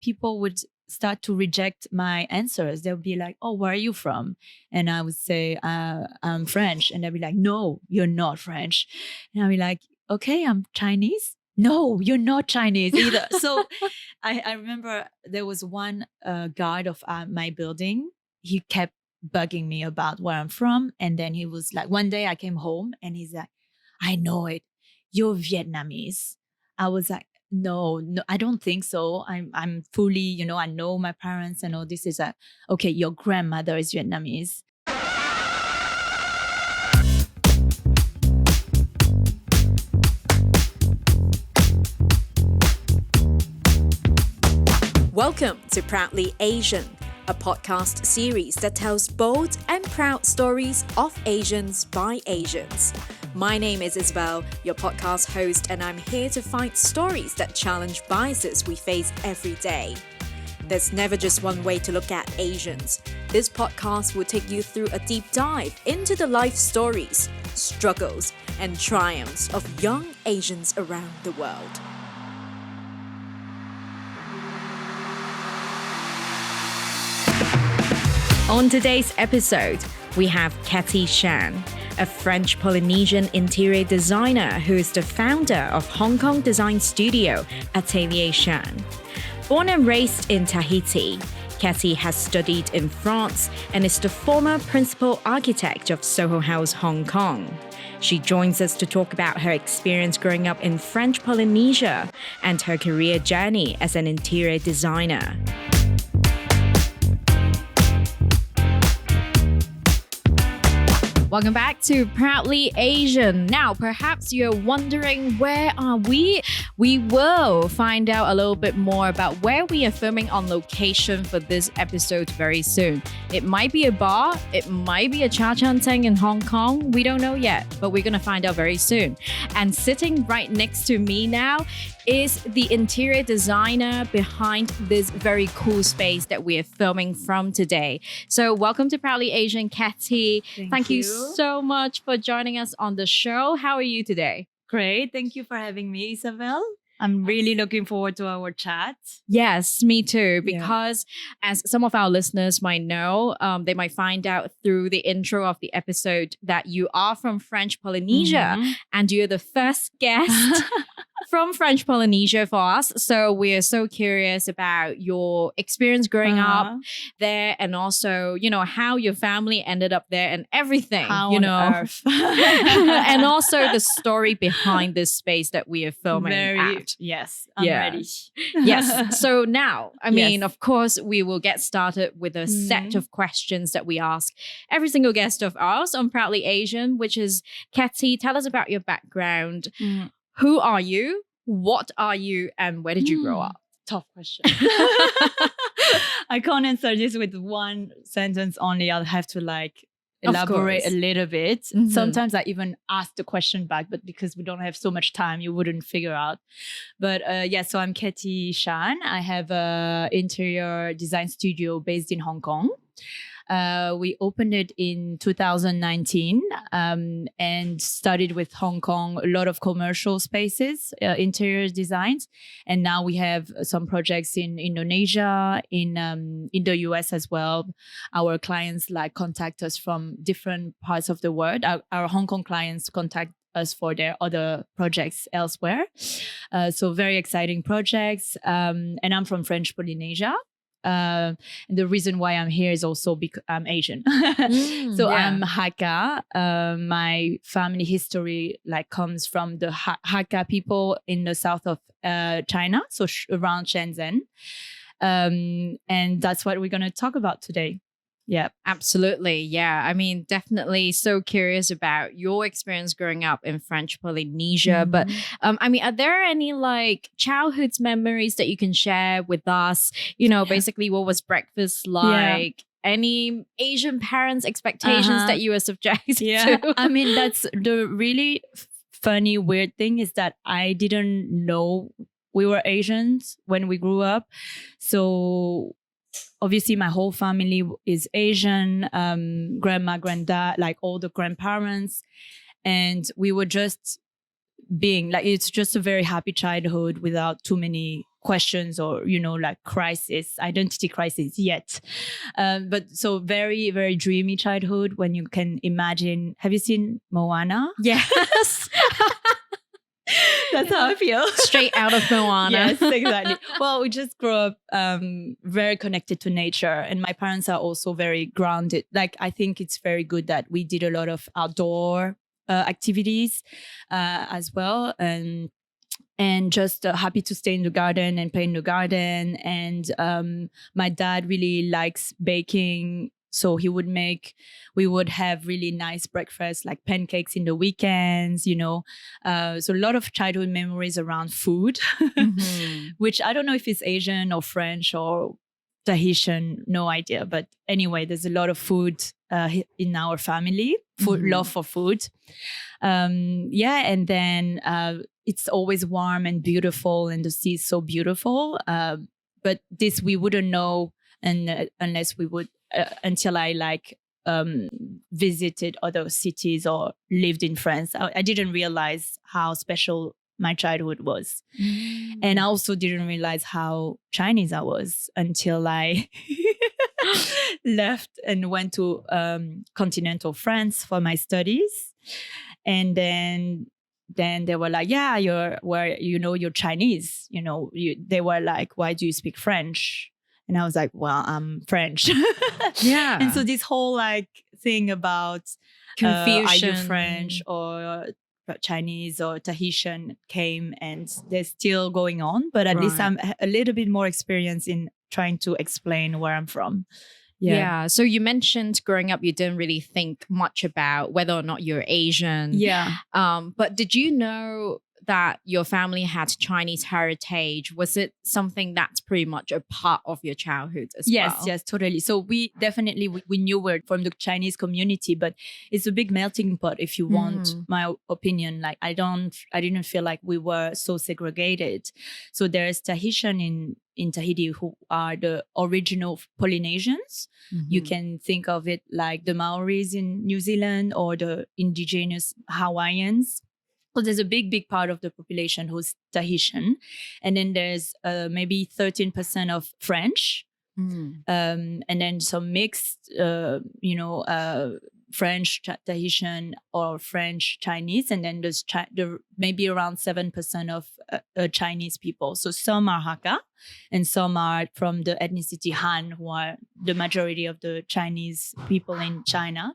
people would start to reject my answers. They'll be like, "Oh, where are you from?" And I would say, "I'm French." And they'll be like, "No, you're not French." And I'll be like, "Okay, I'm Chinese." "No, you're not Chinese either." So I remember there was one guard of my building. He kept bugging me about where I'm from. And then he was like, one day I came home and he's like, "I know it. You're Vietnamese." I was like, no, I don't think so. I'm fully, I know my parents and all this is okay, your grandmother is Vietnamese. Welcome to Proudly Asian, a podcast series that tells bold and proud stories of Asians by Asians. My name is Isabel, your podcast host, and I'm here to find stories that challenge biases we face every day. There's never just one way to look at Asians. This podcast will take you through a deep dive into the life stories, struggles, and triumphs of young Asians around the world. On today's episode, we have Ketty Shan, a French Polynesian interior designer who is the founder of Hong Kong design studio Ketty Shan. Born and raised in Tahiti, Ketty has studied in France and is the former principal architect of Soho House Hong Kong. She joins us to talk about her experience growing up in French Polynesia and her career journey as an interior designer. Welcome back to Proudly Asian. Now, perhaps you're wondering, where are we? We will find out a little bit more about where we are filming on location for this episode very soon. It might be a bar, it might be a cha-chan teng in Hong Kong. We don't know yet, but we're going to find out very soon. And sitting right next to me now is the interior designer behind this very cool space that we are filming from today. So welcome to Proudly Asian, Ketty. Thank you so much for joining us on the show. How are you today? Great. Thank you for having me, Isabel. I'm really looking forward to our chat. Yes, me too. Because as some of our listeners might know, they might find out through the intro of the episode that you are from French Polynesia and you're the first guest from French Polynesia for us. So we are so curious about your experience growing up there and also, how your family ended up there and everything, on earth. And also the story behind this space that we are filming at. Yes, I'm ready. Yes. So now, of course, we will get started with a set of questions that we ask every single guest of ours on Proudly Asian, which is, Ketty, tell us about your background. Who are you? What are you? And where did you grow up? Tough question. I can't answer this with one sentence only. I'll have to elaborate a little bit. Sometimes I even ask the question back, but because we don't have so much time, you wouldn't figure out. But so I'm Ketty Shan. I have an interior design studio based in Hong Kong. We opened it in 2019 and started with Hong Kong, a lot of commercial spaces, interior designs. And now we have some projects in Indonesia, in the US as well. Our clients contact us from different parts of the world. Our Hong Kong clients contact us for their other projects elsewhere. So very exciting projects. And I'm from French Polynesia. And the reason why I'm here is also because I'm Asian. I'm Hakka. My family history comes from the Hakka people in the south of China, so around Shenzhen. And that's what we're going to talk about today. Yeah, absolutely. Yeah. Definitely so curious about your experience growing up in French Polynesia. But are there any childhood memories that you can share with us? Basically what was breakfast like? Any Asian parents' expectations that you were subject to? That's the really funny, weird thing is that I didn't know we were Asians when we grew up. So obviously, my whole family is Asian, grandma, granddad, all the grandparents. And we were just being. Like it's just a very happy childhood without too many questions or, like identity crisis yet. But so very, very dreamy childhood when you can imagine. Have you seen Moana? Yes. That's how I feel. Straight out of Moana. Yes, exactly. Well, we just grew up very connected to nature, and my parents are also very grounded. Like I think it's very good that we did a lot of outdoor activities as well, and just happy to stay in the garden and play in the garden. And my dad really likes baking. So we would have really nice breakfast, like pancakes in the weekends, so a lot of childhood memories around food, which I don't know if it's Asian or French or Tahitian, no idea. But anyway, there's a lot of food in our family, love for food. And then it's always warm and beautiful, and the sea is so beautiful. But this we wouldn't know unless we would until I visited other cities or lived in France. I didn't realize how special my childhood was. And I also didn't realize how Chinese I was until I left and went to continental France for my studies. And then they were like, yeah, you're Chinese. They were like, why do you speak French? And I was like, well, I'm French. Yeah. And so this whole thing about confusion, are you French or Chinese or Tahitian came, and they're still going on. But at least I'm a little bit more experienced in trying to explain where I'm from. Yeah. So you mentioned growing up, you didn't really think much about whether or not you're Asian. Yeah. But did you know that your family had Chinese heritage? Was it something that's pretty much a part of your childhood as well? Yes, totally. So we definitely, we knew we're from the Chinese community, but it's a big melting pot if you want my opinion. Like I didn't feel like we were so segregated. So there's Tahitian in Tahiti who are the original Polynesians. You can think of it like the Maoris in New Zealand or the indigenous Hawaiians. So there's a big part of the population who's Tahitian. And then there's maybe 13% of French. And then some mixed, French, Tahitian or French Chinese. And then there's maybe around 7% of Chinese people. So some are Hakka and some are from the ethnicity Han, who are the majority of the Chinese people in China.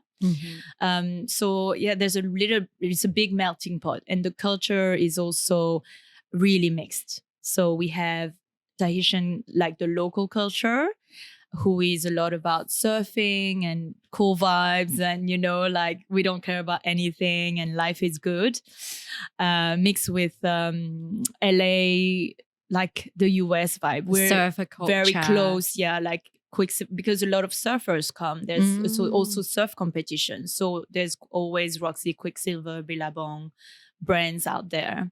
So yeah, it's a big melting pot, and the culture is also really mixed. So we have Tahitian, like the local culture, who is a lot about surfing and cool vibes, and we don't care about anything and life is good, mixed with LA, like the US vibe. We're surfer culture, very close, like because a lot of surfers come. There's also surf competition. So there's always Roxy, Quicksilver, Billabong brands out there.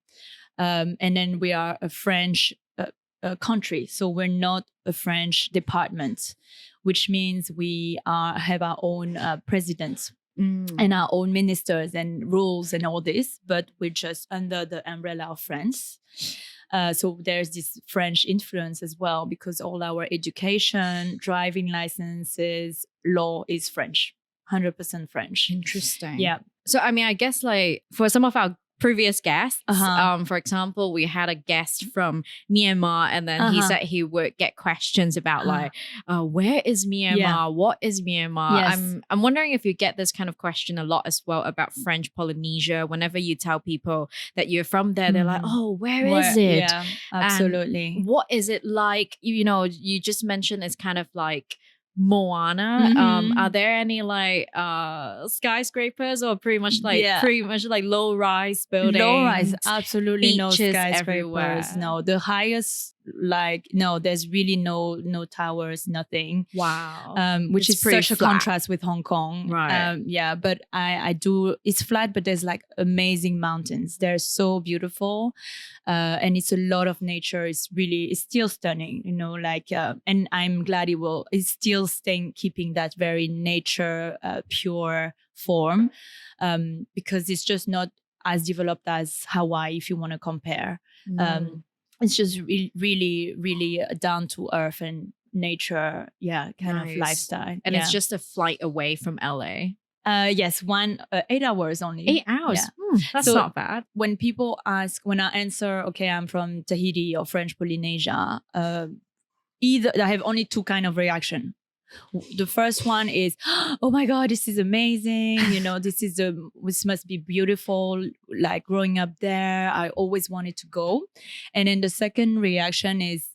And then we are a French country. So we're not a French department, which means we have our own president and our own ministers and rules and all this, but we're just under the umbrella of France. So there's this French influence as well, because all our education, driving licenses, law is French, 100% French. Interesting. Yeah. So, I mean, I guess for some of our previous guests, for example, we had a guest from Myanmar, and then he said he would get questions about where is Myanmar? Yeah. What is Myanmar? Yes. I'm wondering if you get this kind of question a lot as well about French Polynesia. Whenever you tell people that you're from there, they're like, oh, where is it? Yeah, absolutely. And what is it like? You just mentioned it's kind of like Moana. Are there any skyscrapers, or pretty much like low rise buildings? Low rise, absolutely no skyscrapers. Everywhere. No, the highest there's really no towers, nothing. Wow. Which It's is such a flat. contrast with Hong Kong. Right. But I do, it's flat, but there's amazing mountains. They're so beautiful. And it's a lot of nature. It's still stunning, and I'm glad it's still keeping that very nature, pure form, because it's just not as developed as Hawaii, if you want to compare. It's just really, really down to earth and nature, kind of lifestyle. And it's just a flight away from LA. Yes, 8 hours only. 8 hours. Yeah. That's not bad. When people ask, when I answer, okay, I'm from Tahiti or French Polynesia, either I have only two kind of reaction. The first one is, oh my God, this is amazing. This must be beautiful. Like growing up there, I always wanted to go. And then the second reaction is,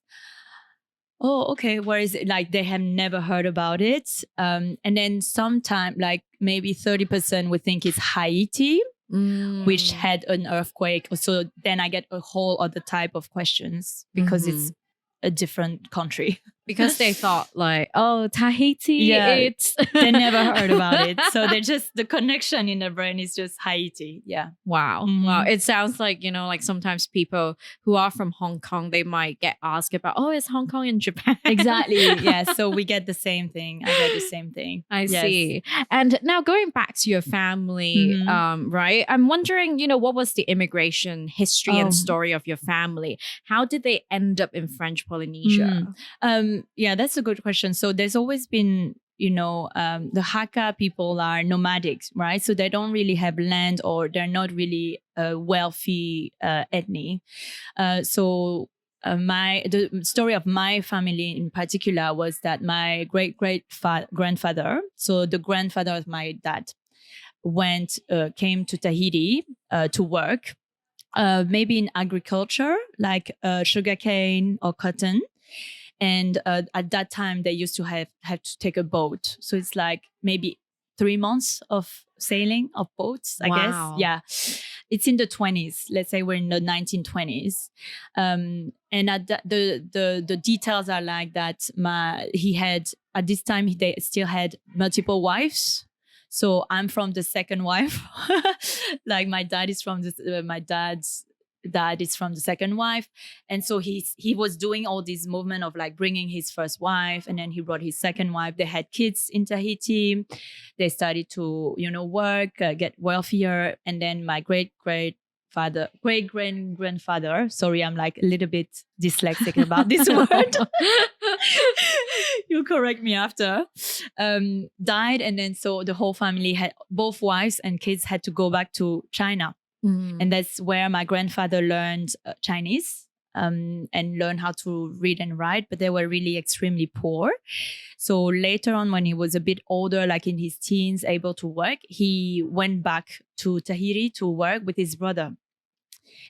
oh, okay, where is it? Like they have never heard about it. And then sometime, like maybe 30% would think it's Haiti, which had an earthquake. So then I get a whole other type of questions because it's a different country. Because they thought like, oh, Tahiti, it's... They never heard about it. So the connection in the brain is just Haiti. Yeah. Wow. Wow. It sounds like, like sometimes people who are from Hong Kong, they might get asked about, oh, is Hong Kong in Japan? Exactly. Yeah. So we get the same thing. I get the same thing. I see. And now going back to your family, right? I'm wondering, what was the immigration history and story of your family? How did they end up in French Polynesia? Yeah, that's a good question. So there's always been, the Hakka people are nomadic, right? So they don't really have land, or they're not really a wealthy ethnic. The story of my family in particular was that my great-grandfather, so the grandfather of my dad, came to Tahiti to work, maybe in agriculture, like sugarcane or cotton. And at that time, they used to have to take a boat. So it's like maybe 3 months of sailing of boats, I guess. Yeah. It's in the 20s. Let's say we're in the 1920s. And at the details are like that. He had, at this time, they still had multiple wives. So I'm from the second wife. Like my dad is from my dad's dad is from the second wife. And so he was doing all this movement of like bringing his first wife, and then he brought his second wife. They had kids in Tahiti. They started to, work, get wealthier. And then my great-grandfather, sorry, I'm like a little bit dyslexic about this word. You'll correct me after, died. And then so the whole family had, both wives and kids had to go back to China. And that's where my grandfather learned Chinese and learned how to read and write, but they were really extremely poor. So later on, when he was a bit older, like in his teens, able to work, he went back to Tahiti to work with his brother.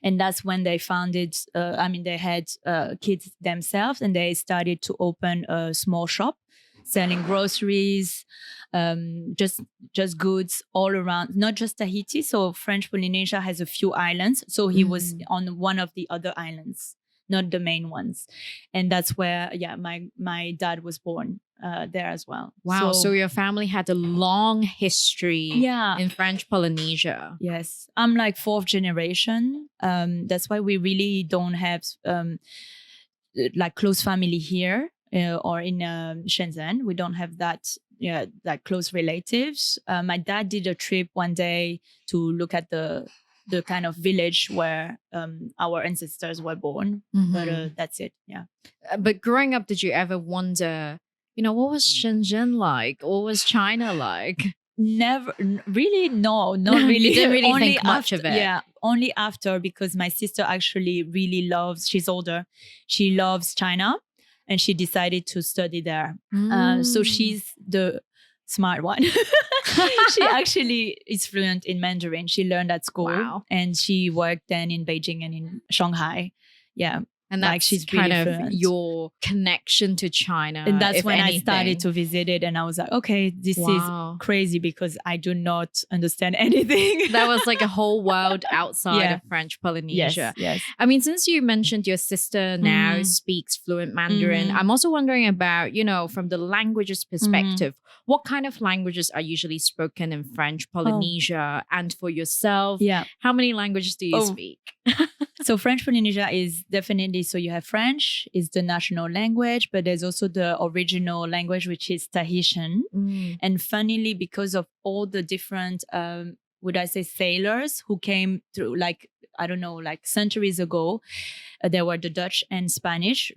And that's when they founded, they had kids themselves, and they started to open a small shop selling groceries, just goods all around, not just Tahiti. So French Polynesia has a few islands. So he was on one of the other islands, not the main ones. And that's where, my dad was born there as well. Wow. So your family had a long history in French Polynesia. Yes. I'm like fourth generation. That's why we really don't have like close family here. Or in Shenzhen, we don't have that, like close relatives. My dad did a trip one day to look at the kind of village where our ancestors were born. But that's it. Yeah. But growing up, did you ever wonder, what was Shenzhen like? What was China like? Never really. No, not really. You didn't really only think much of it. Yeah, only after, because my sister actually really she's older. She loves China. And she decided to study there. So she's the smart one. She actually is fluent in Mandarin. She learned at school. Wow. And she worked then in Beijing and in Shanghai. Yeah. And that's like she's kind really of fluent. Your connection to China. And that's when anything. I started to visit it. And I was like, okay, this is crazy because I do not understand anything. That was like a whole world outside of French Polynesia. Yes. I mean, since you mentioned your sister now speaks fluent Mandarin, I'm also wondering about, from the languages perspective, what kind of languages are usually spoken in French Polynesia? And for yourself, how many languages do you speak? So French Polynesia is definitely, so you have French is the national language, but there's also the original language, which is Tahitian. And funnily, because of all the different would I say, sailors who came through, like, I don't know, like centuries ago. There were the Dutch and Spanish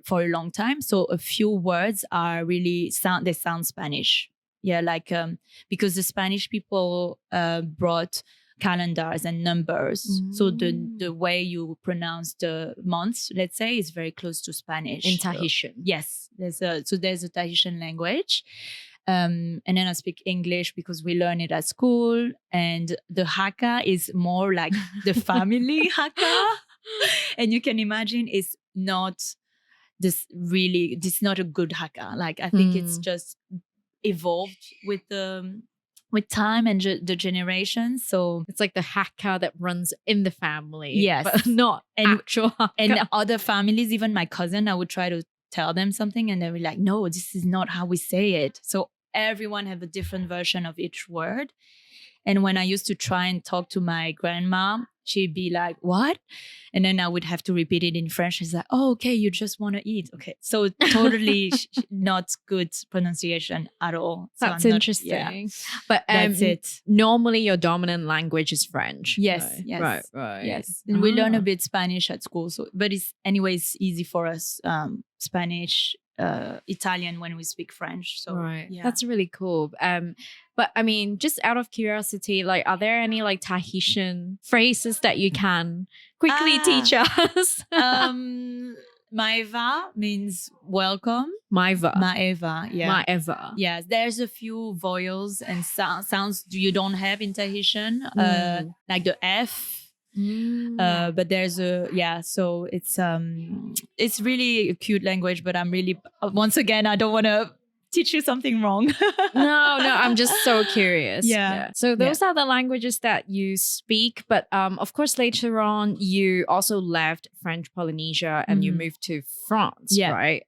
for a long time. So a few words are really they sound Spanish. Yeah, like because the Spanish people brought calendars and numbers. So the way you pronounce the months, let's say, is very close to Spanish. In Tahitian. Yes. There's a Tahitian language. And then I speak English because we learn it at school. And the Hakka is more like the family Hakka. And you can imagine it's not not a good Hakka. Like, I think it's just evolved with time and the generations. So it's like the Hakka that runs in the family. Yes. But not actual Hakka. And other families, even my cousin, I would try to tell them something and they were like, no, this is not how we say it. So everyone have a different version of each word. And when I used to try and talk to my grandma, she'd be like, what? And then I would have to repeat it in French. She's like, oh, okay, you just want to eat. Okay. So totally not good pronunciation at all. So that's interesting. Yeah. But that's it. Normally your dominant language is French. Yes. Right? Yes. Right. Yes. And we learn a bit Spanish at school. So, but it's easy for us. Spanish, Italian when we speak French. So yeah. That's really cool. But I mean, just out of curiosity, like, are there any like Tahitian phrases that you can quickly teach us? Maeva means welcome. Maeva. Yeah. Maeva. Yes. There's a few vowels and sounds you don't have in Tahitian, like the F. But there's so it's really a cute language, but I'm really, once again, I don't want to teach you something wrong. No, I'm just so curious. Yeah. So those are the languages that you speak, but of course later on you also left French Polynesia and you moved to France, right?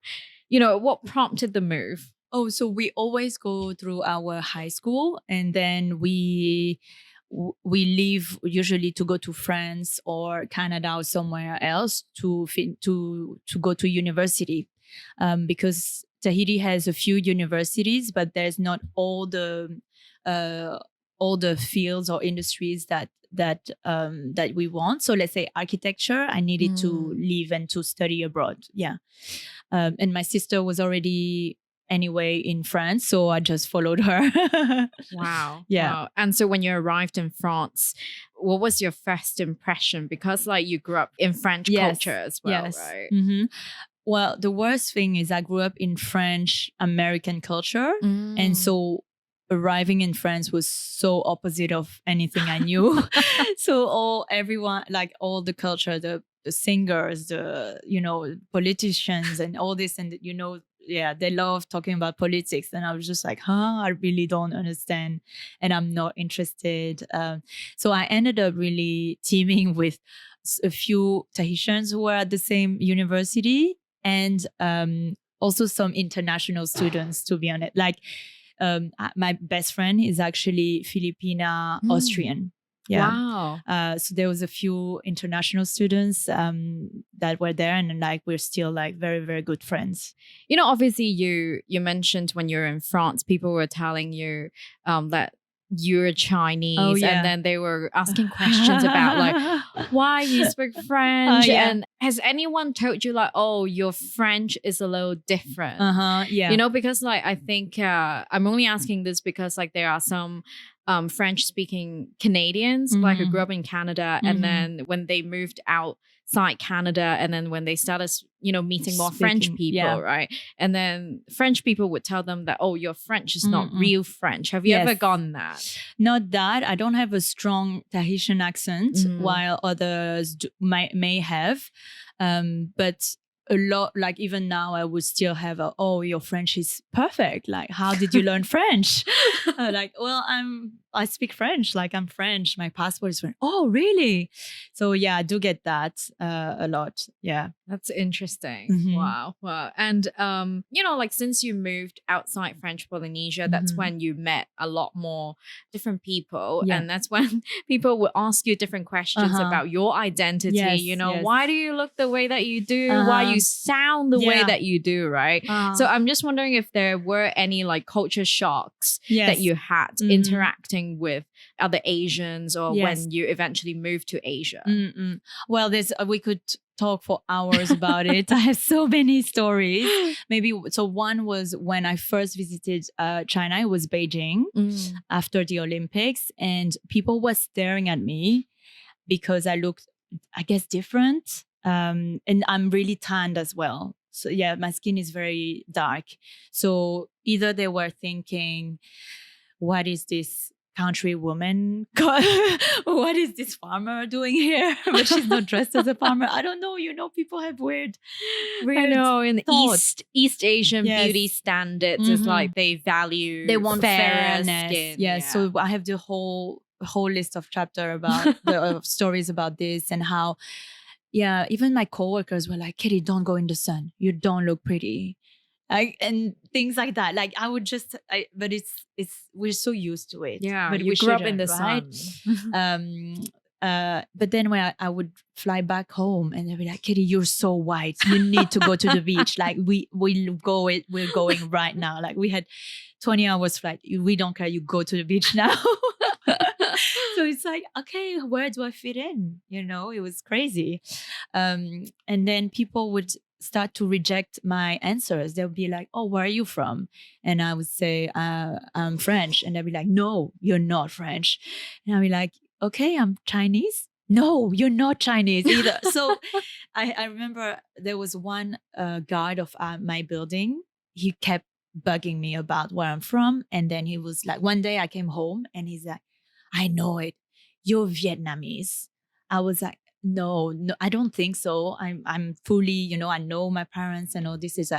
You know, what prompted the move? Oh, so we always go through our high school and then we leave usually to go to France or Canada or somewhere else to go to university, because Tahiti has a few universities, but there's not all the fields or industries that we want. So let's say architecture, I needed to leave and to study abroad. Yeah, and my sister was already anyway in France, so I just followed her. Wow. Yeah. Wow. And so when you arrived in France, what was your first impression? Because like you grew up in French culture as well, right? Mm-hmm. Well, the worst thing is I grew up in French American culture, and so arriving in France was so opposite of anything I knew. So everyone, like all the culture, the singers, the politicians and all this, and they love talking about politics. And I was just like, I really don't understand and I'm not interested. So I ended up really teaming with a few Tahitians who were at the same university and also some international students, to be honest. Like my best friend is actually Filipina Austrian. Yeah. Wow. So there was a few international students that were there, and like we're still like very, very good friends. You know, obviously you mentioned when you're in France, people were telling you that you're Chinese, and then they were asking questions about like why you speak French, and has anyone told you like, oh, your French is a little different? Yeah. You know, because like I think I'm only asking this because like there are some French-speaking Canadians like who grew up in Canada, and then when they moved outside Canada, and then when they started, meeting more French people, right? And then French people would tell them that, oh, your French is not real French. Have you ever gone that? Not that. I don't have a strong Tahitian accent, while others may have. But a lot, like even now I would still have your French is perfect. Like, how did you learn French? Like, well, I speak French. Like, I'm French. My passport is French. Oh, really? So yeah, I do get that a lot. Yeah. That's interesting. Wow. And, like since you moved outside French Polynesia, that's when you met a lot more different people. Yeah. And that's when people would ask you different questions about your identity. Yes, why do you look the way that you do? Why you sound the way that you do, right? So I'm just wondering if there were any like culture shocks that you had interacting working with other Asians or when you eventually moved to Asia? Well, we could talk for hours about it. I have so many stories. Maybe so. One was when I first visited China. It was Beijing after the Olympics, and people were staring at me because I looked, I guess, different. And I'm really tanned as well. So yeah, my skin is very dark. So either they were thinking, what is this country woman? What is this farmer doing here? But she's not dressed as a farmer. I don't know. People have weird I know in thoughts. East Asian beauty standards, it's like they want fairness. skin. Yeah. So I have the whole list of chapter about the stories about this and how, even my coworkers were like, Ketty, don't go in the sun. You don't look pretty. And things like that. Like I would just, but it's we're so used to it. Yeah, but we grew up in the sun. But then when I would fly back home and they'd be like, Ketty, you're so white. You need to go to the beach. Like we're going right now. Like we had 20 hours flight. We don't care. You go to the beach now. So it's like, okay, where do I fit in? It was crazy. And then people would start to reject my answers. They'll be like, oh, where are you from? And I would say, I'm French. And they'll be like, no, you're not French. And I'll be like, okay, I'm Chinese. No, you're not Chinese either. So I remember there was one guard of my building. He kept bugging me about where I'm from. And then he was like, one day I came home and he's like, I know it. You're Vietnamese. I was like, no, I don't think so. I'm fully, I know my parents and all this is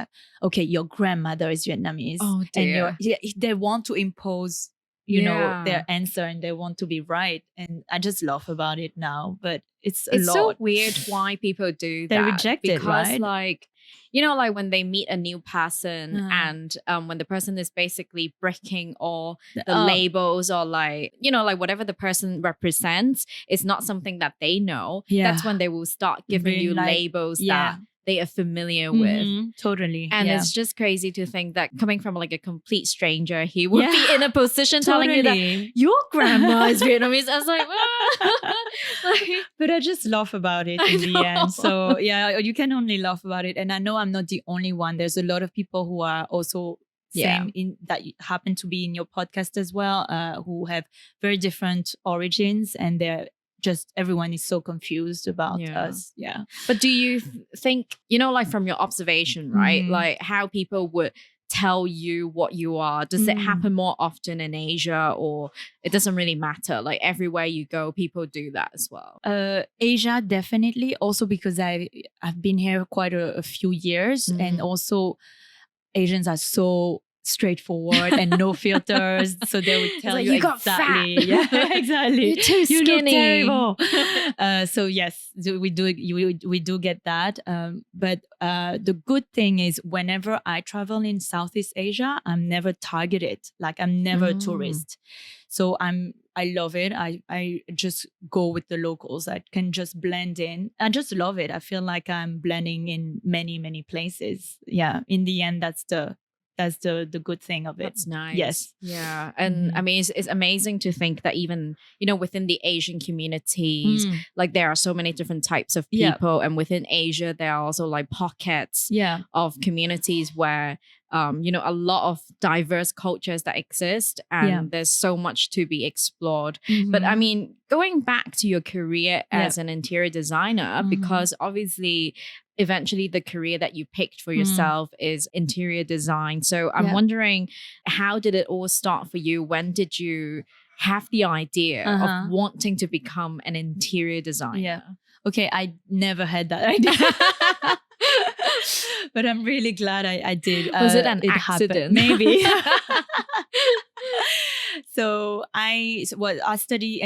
okay, your grandmother is Vietnamese. Oh dear. And they want to impose, their answer and they want to be right. And I just laugh about it now, but it's a lot. So weird why people do that. They reject it, right? Like, like when they meet a new person and when the person is basically breaking all the labels or like whatever the person represents is not something that they know. Yeah. That's when they will start giving you labels that they are familiar with. Totally. And it's just crazy to think that coming from like a complete stranger, he would be in a position telling you that your grandma is Vietnamese. I was like, but I just laugh about it in the end. So you can only laugh about it. And I know I'm not the only one. There's a lot of people who are also same in that happen to be in your podcast as well, who have very different origins and they're just everyone is so confused about us. Yeah. But do you think, like from your observation, right? Like how people would tell you what you are, does it happen more often in Asia or it doesn't really matter? Like everywhere you go, people do that as well. Asia, definitely. Also because I've been here quite a few years and also Asians are so straightforward and no filters, so they would tell you exactly. Got fat. Yeah, exactly. You're too skinny. You look terrible. So yes, we do get that. But the good thing is, whenever I travel in Southeast Asia, I'm never targeted. Like I'm never a tourist. So I love it. I just go with the locals. I can just blend in. I just love it. I feel like I'm blending in many, many places. Yeah. In the end, that's the good thing of it. That's nice. Yes. Yeah. And I mean, it's amazing to think that even, within the Asian communities, like there are so many different types of people. And within Asia, there are also like pockets of communities where, a lot of diverse cultures that exist and there's so much to be explored. But I mean, going back to your career as an interior designer, because obviously eventually the career that you picked for yourself is interior design. So I'm wondering, how did it all start for you? When did you have the idea of wanting to become an interior designer? Yeah. Okay, I never had that idea. But I'm really glad I did. Was it an accident? Maybe. So I study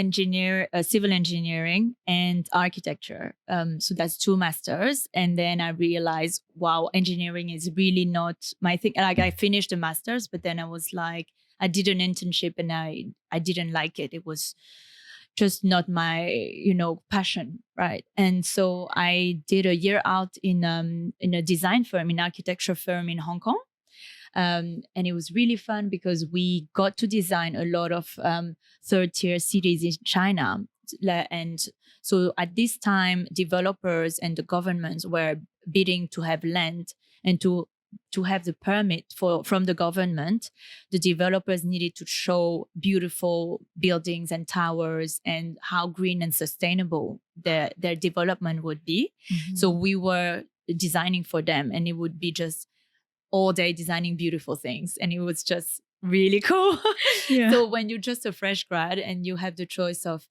civil engineering and architecture. So that's 2 masters. And then I realized, wow, engineering is really not my thing. Like I finished the masters, but then I was like, I did an internship and I didn't like it. It was just not my, passion. Right. And so I did a year out in a design firm, in architecture firm in Hong Kong. And it was really fun because we got to design a lot of third-tier cities in China. And so at this time, developers and the governments were bidding to have land and to have the permit from the government. The developers needed to show beautiful buildings and towers and how green and sustainable their development would be. So we were designing for them, and it would be just all day designing beautiful things, and it was just really cool. So when you're just a fresh grad and you have the choice of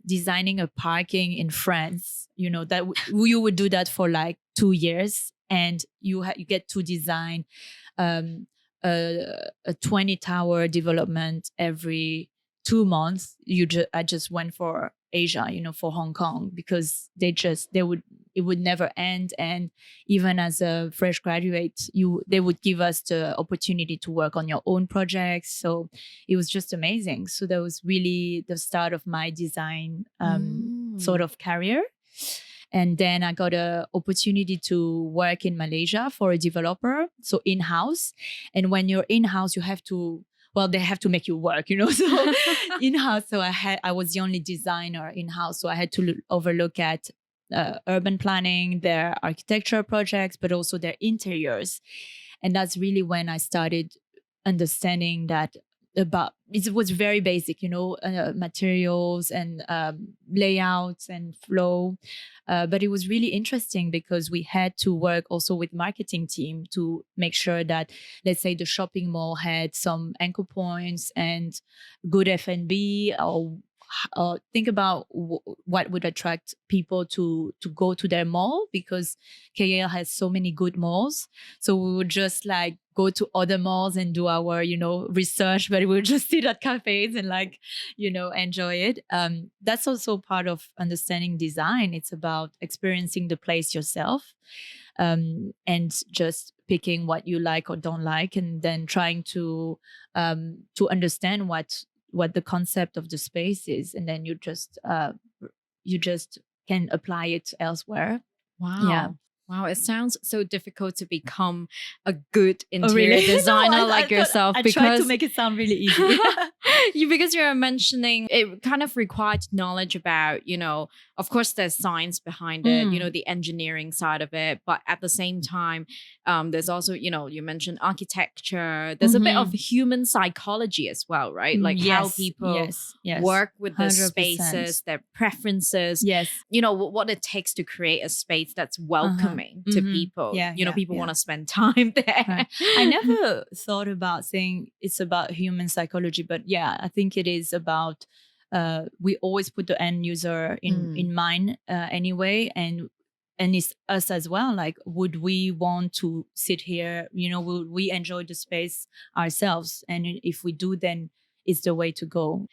designing a parking in France, you know, that you would do that for like 2 years, and you get to design a 20 tower development every 2 months. I just went for Asia, you know, for Hong Kong, because it would never end. And even as a fresh graduate, they would give us the opportunity to work on your own projects. So it was just amazing. So that was really the start of my design sort of career. And then I got an opportunity to work in Malaysia for a developer, so in-house. And when you're in-house, you have to, well, they have to make you work, you know. So in-house, so I was the only designer in-house. So I had to overlook at urban planning, their architecture projects, but also their interiors. And that's really when I started understanding that it was very basic, you know, materials and layouts and flow. But it was really interesting because we had to work also with marketing team to make sure that, let's say, the shopping mall had some anchor points and good F&B, or think about what would attract people to go to their mall, because KL has so many good malls. So we would just like go to other malls and do our, you know, research, but we would just sit at cafes and like, you know, enjoy it. That's also part of understanding design. It's about experiencing the place yourself, and just picking what you like or don't like, and then trying to understand what the concept of the space is, and then you just can apply it elsewhere. Wow. Wow, it sounds so difficult to become a good interior really? designer No, like yourself. I tried to make it sound really easy. Because you're mentioning it kind of required knowledge about, you know, of course there's science behind it, you know, the engineering side of it. But at the same time, there's also, you know, you mentioned architecture. There's a bit of human psychology as well, right? Like how people work with the 100%. Spaces, their preferences. Yes. You know, what it takes to create a space that's welcoming to people. You know, people want to spend time there. Right. I never thought about saying it's about human psychology, but yeah, I think it is about, we always put the end user in mind anyway. And it's us as well. Like, would we want to sit here? You know, would we enjoy the space ourselves? And if we do, then it's the way to go.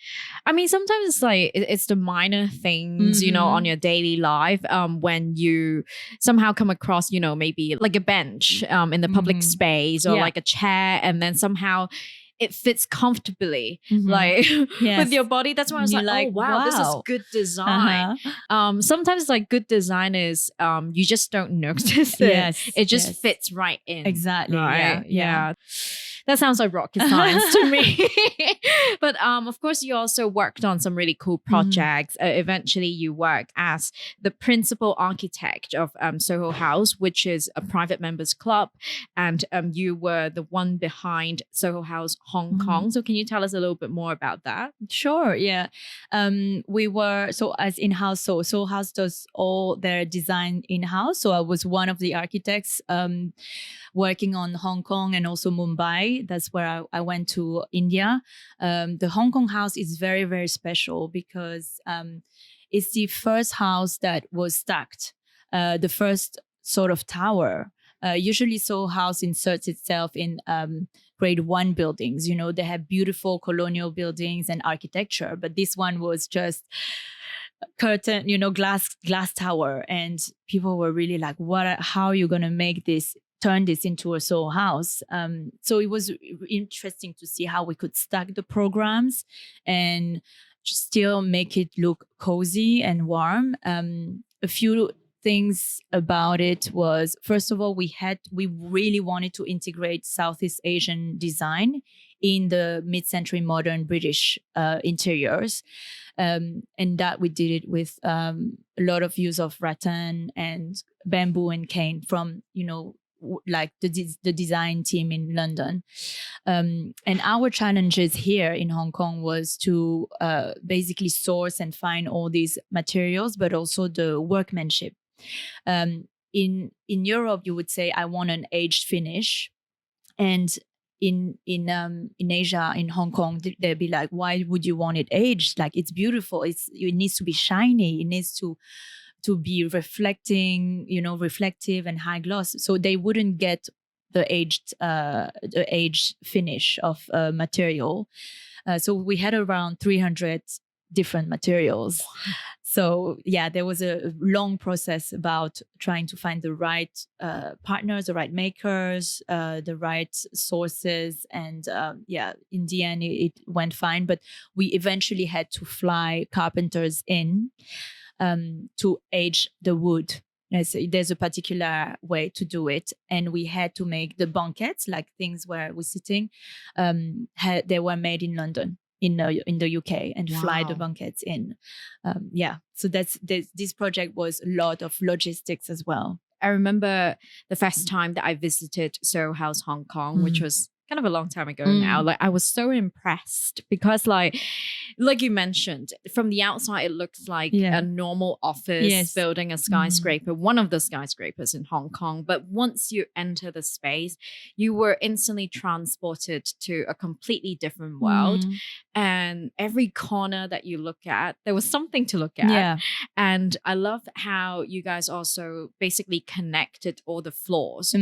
I mean, sometimes it's like it's the minor things, you know, on your daily life. When you somehow come across, you know, maybe like a bench in the public space, or like a chair, and then somehow it fits comfortably, like with your body. That's why I was like, oh wow, this is good design. Sometimes like good design is you just don't notice it. It just fits right in. Exactly. Right? Yeah. That sounds like rocket science to me. But of course, you also worked on some really cool projects. Eventually, you worked as the principal architect of Soho House, which is a private members club. And you were the one behind Soho House Hong Kong. So can you tell us a little bit more about that? Sure, yeah. We were, so as in-house, Soho House does all their design in-house. So I was one of the architects working on Hong Kong and also Mumbai. That's where I went to India. The Hong Kong house is very, very special because it's the first house that was stacked, the first sort of tower. Usually Soho House inserts itself in grade 1 buildings. You know, they have beautiful colonial buildings and architecture, but this one was just curtain, you know, glass tower. And people were really like, how are you going to turn this into a Soho House? So it was interesting to see how we could stack the programs and still make it look cozy and warm. A few things about it was, first of all, we really wanted to integrate Southeast Asian design in the mid-century modern British interiors. And that we did it with a lot of use of rattan and bamboo and cane from, like the design team in London. And our challenges here in Hong Kong was to basically source and find all these materials, but also the workmanship. In Europe, you would say, I want an aged finish. And in Asia, in Hong Kong, they'd be like, why would you want it aged? Like, it's beautiful. It needs to be shiny. It needs to be reflecting, reflective and high gloss. So they wouldn't get the aged finish of material. So we had around 300 different materials. So yeah, there was a long process about trying to find the right partners, the right makers, the right sources. And in the end, it went fine. But we eventually had to fly carpenters in to age the wood. There's a particular way to do it. And we had to make the banquettes, like things where we're sitting, they were made in London, in the UK, and fly the banquettes in. So this project was a lot of logistics as well. I remember the first time that I visited Soho House Hong Kong, which was kind of a long time ago now. Like, I was so impressed because like you mentioned, from the outside it looks like a normal office building, a skyscraper, one of the skyscrapers in Hong Kong. But once you enter the space, you were instantly transported to a completely different world. And every corner that you look at, there was something to look at. And I love how you guys also basically connected all the floors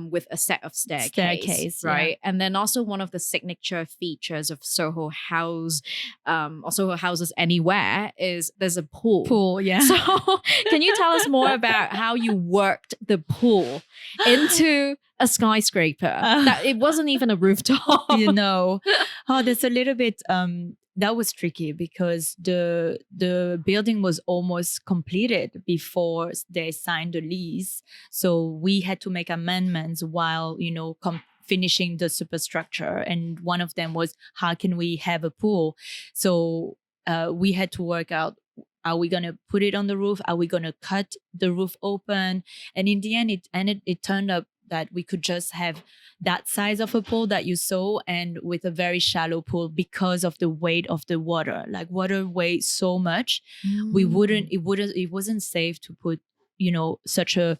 with a set of staircase, right? And then also one of the signature features of Soho House, or Soho Houses anywhere, is there's a pool. So can you tell us more about how you worked the pool into a skyscraper? That it wasn't even a rooftop. There's a little bit that was tricky because the building was almost completed before they signed the lease. So we had to make amendments while, finishing the superstructure. And one of them was, how can we have a pool? So we had to work out, are we going to put it on the roof? Are we going to cut the roof open? And in the end, it turned up that we could just have that size of a pool that you saw, and with a very shallow pool because of the weight of the water. Like, water weighs so much. It wasn't safe to put, such a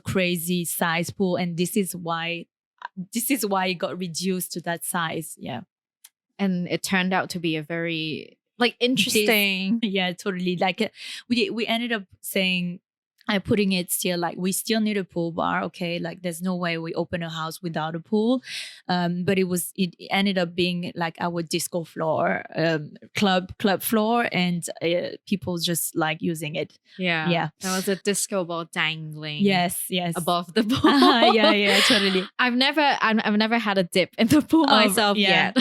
crazy size pool. And this is why it got reduced to that size. And it turned out to be a very interesting. Totally. Like, we ended up saying, putting it still, like, we still need a pool bar. Okay. Like, there's no way we open a house without a pool. But it ended up being like our disco floor, club floor, and people just like using it. There was a disco ball dangling. Yes. Above the pool. Totally. I've never had a dip in the pool myself yet.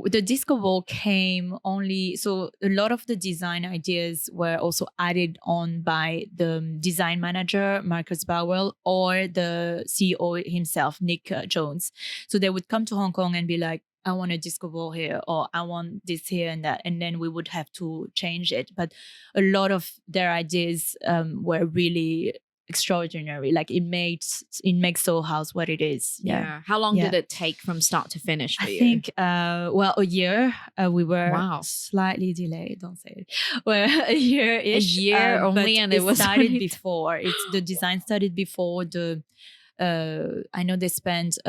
The disco ball came only, so a lot of the design ideas were also added on by the design manager, Marcus Bowell, or the CEO himself, Nick Jones. So they would come to Hong Kong and be like, I want a disco ball here, or I want this here and that. And then we would have to change it. But a lot of their ideas were really extraordinary. Like, it makes Soho House what it is. How long did it take from start to finish for you? I think a year. We were slightly delayed, don't say it. Well, a year-ish. A year only, and it was started before. The design started before the I know they spent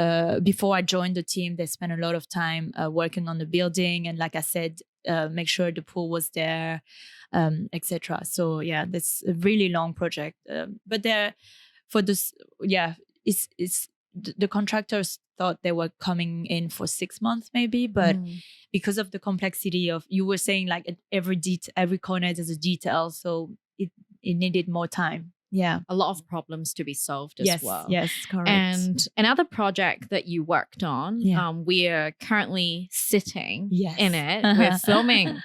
before I joined the team, they spent a lot of time working on the building, and like I said, make sure the pool was there, etc. So yeah, that's a really long project. But there, for this, it's the contractors thought they were coming in for 6 months maybe, but because of the complexity of, you were saying, like, at every corner there's a detail, so it needed more time. Yeah. A lot of problems to be solved as well. Yes, correct. And another project that you worked on, we are currently sitting in it. We're filming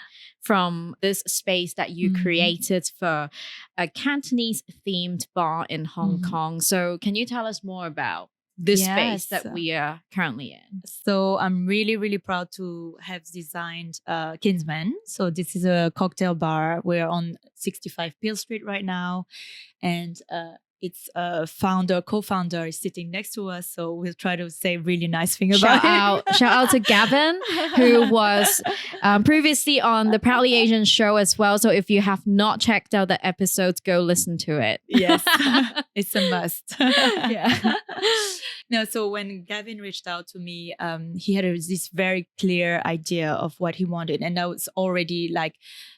from this space that you created for a Cantonese themed bar in Hong Kong. So can you tell us more about this space that we are currently in? So I'm really, really proud to have designed Kinsman. So this is a cocktail bar. We're on 65 Peel Street right now. And its co-founder is sitting next to us. So we'll try to say really nice thing about him. Shout out to Gavin, who was previously on the Proudly Asian show as well. So if you have not checked out the episodes, go listen to it. Yes, it's a must. Yeah. No, so when Gavin reached out to me, he had this very clear idea of what he wanted. And that was already like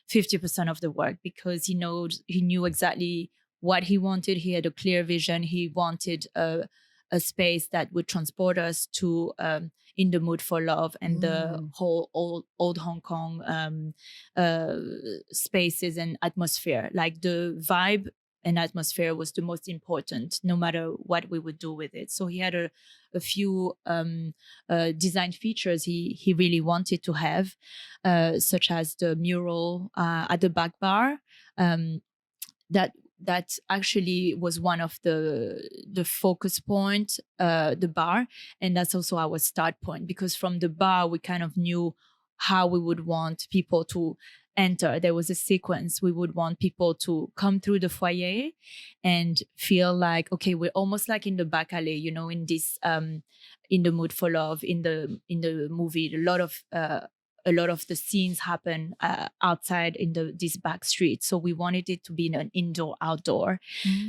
50% of the work, because he knew exactly what he wanted. He had a clear vision. He wanted a space that would transport us to In the Mood for Love and the whole old Hong Kong spaces and atmosphere. Like the vibe and atmosphere was the most important, no matter what we would do with it. So he had a few design features he really wanted to have, such as the mural at the back bar. That actually was one of the focus point, the bar. And that's also our start point, because from the bar, we kind of knew how we would want people to enter. There was a sequence. We would want people to come through the foyer and feel like, okay, we're almost like in the back alley, in this, In the Mood for Love, in the movie. A lot of the scenes happen outside in this back street. So we wanted it to be an indoor-outdoor.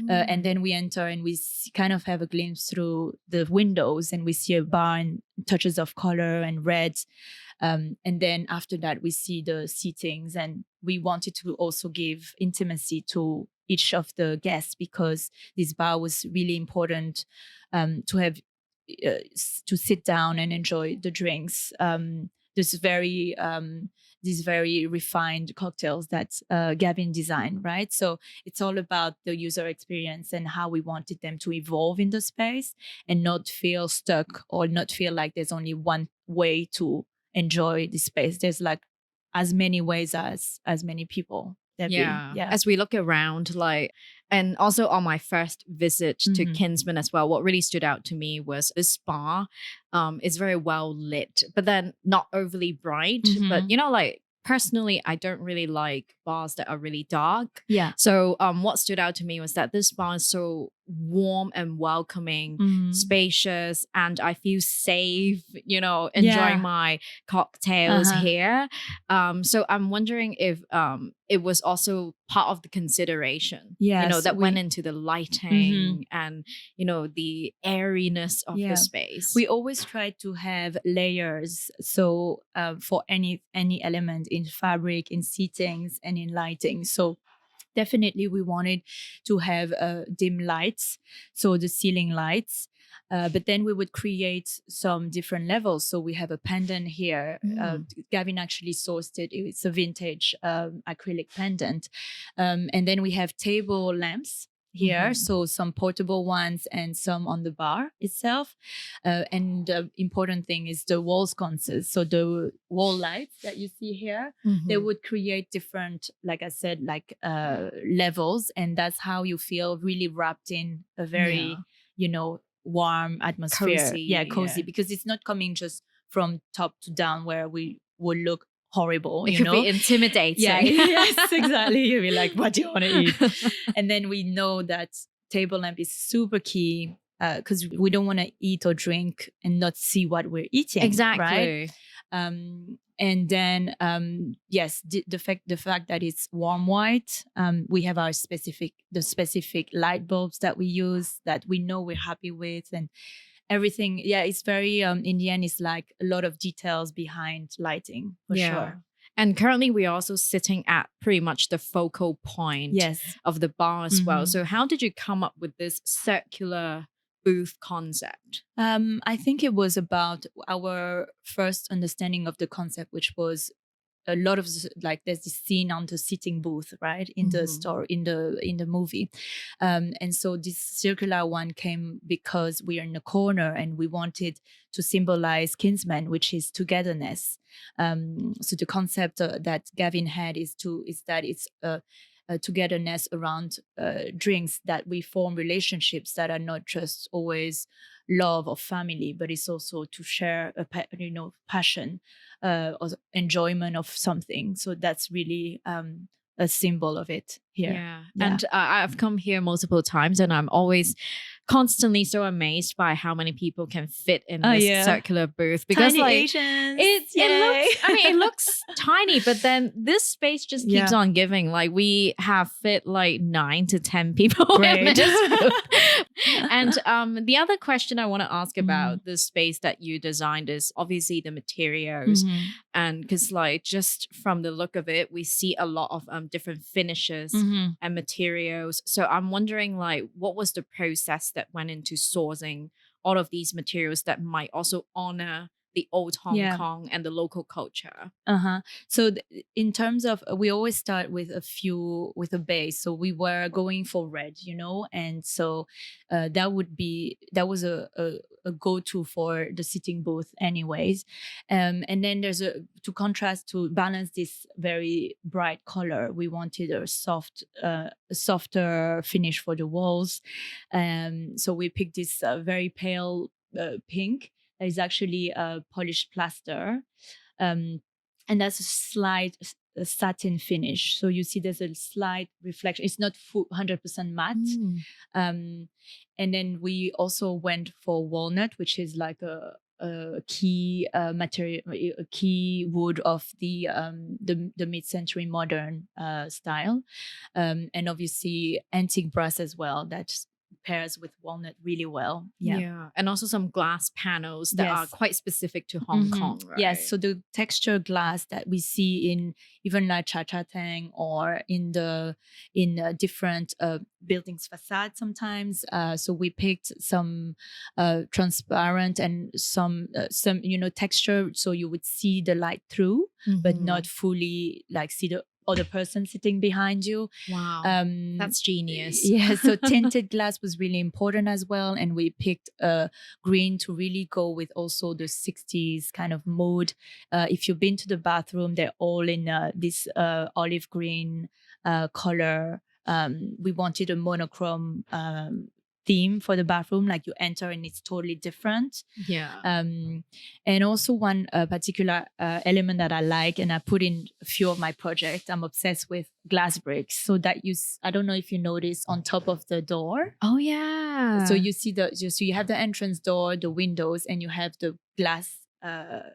And then we enter and we kind of have a glimpse through the windows, and we see a bar and touches of color and red. And then after that, we see the seatings. And we wanted to also give intimacy to each of the guests, because this bar was really important to have to sit down and enjoy the drinks. These very refined cocktails that Gavin designed, right? So it's all about the user experience and how we wanted them to evolve in the space and not feel stuck or not feel like there's only one way to enjoy the space. There's like as many ways as many people. As we look around, and also on my first visit to Kinsman as well, what really stood out to me was this spa. It's very well lit, but then not overly bright. But personally, I don't really like bars that are really dark. Yeah. So what stood out to me was that this bar is so warm and welcoming, spacious, and I feel safe, enjoying my cocktails here. So I'm wondering if it was also part of the consideration, that went into the lighting and, the airiness of the space. We always try to have layers. So for any element in fabric, in seatings, and in lighting. So definitely we wanted to have dim lights, so the ceiling lights. But then we would create some different levels. So we have a pendant here. Gavin actually sourced it. It's a vintage acrylic pendant. And then we have table lamps here. So some portable ones and some on the bar itself. And the important thing is the wall sconces. So the wall lights that you see here, they would create different, like I said, levels. And that's how you feel really wrapped in a very, warm atmosphere. Cozy. Because it's not coming just from top to down where we would look horrible. It could be intimidating. Yeah, yes, exactly. You'll be like, what do you want to eat? And then we know that table lamp is super key because we don't want to eat or drink and not see what we're eating. Exactly. Right? And then, the fact that it's warm white, we have the specific light bulbs that we use that we know we're happy with, and everything. Yeah, it's very, in the end, it's like a lot of details behind lighting for sure. And currently we're also sitting at pretty much the focal point of the bar as well. So how did you come up with this circular booth concept? I think it was about our first understanding of the concept, which was a lot of like there's this scene on the sitting booth, right, in the story, in the movie, and so this circular one came because we are in a corner and we wanted to symbolize Kinsman, which is togetherness. So the concept that Gavin had is that it's a togetherness around drinks, that we form relationships that are not just always love or family, but it's also to share a passion or enjoyment of something. So that's really a symbol of it here. Yeah. And I've come here multiple times and I'm always constantly so amazed by how many people can fit in this circular booth, because tiny like Asians. it looks tiny, but then this space just keeps on giving. Like we have fit like 9 to 10 people in this booth. And the other question I want to ask about the space that you designed is obviously the materials. And because like just from the look of it, we see a lot of different finishes and materials. So I'm wondering like what was the process that went into sourcing all of these materials that might also honor the old Hong Kong and the local culture? So in terms of, we always start with a base. So we were going for red, and so that was a go-to for the sitting booth anyways. And then there's to contrast, to balance this very bright color, we wanted a softer finish for the walls. So we picked this very pale pink. That is actually a polished plaster. And that's a slight satin finish. So you see there's a slight reflection. It's not 100% matte. And then we also went for walnut, which is like a key material, a key wood of the mid-century modern style. And obviously antique brass as well, that pairs with walnut really well. And also some glass panels that are quite specific to Hong Kong, right? Yes, so the texture glass that we see in even like Cha Cha Tang or in different buildings facade sometimes. So we picked some transparent and some texture, so you would see the light through, but not fully like see the other person sitting behind you. Wow, that's genius. Yeah, so tinted glass was really important as well, and we picked green to really go with also the 60s kind of mood. If you've been to the bathroom, they're all in this olive green color. We wanted a monochrome theme for the bathroom, like you enter and it's totally different. And also one particular element that I like, and I put in a few of my projects, I'm obsessed with glass bricks. So that I don't know if you notice on top of the door. Oh yeah. So you see so you have the entrance door, the windows, and you have the glass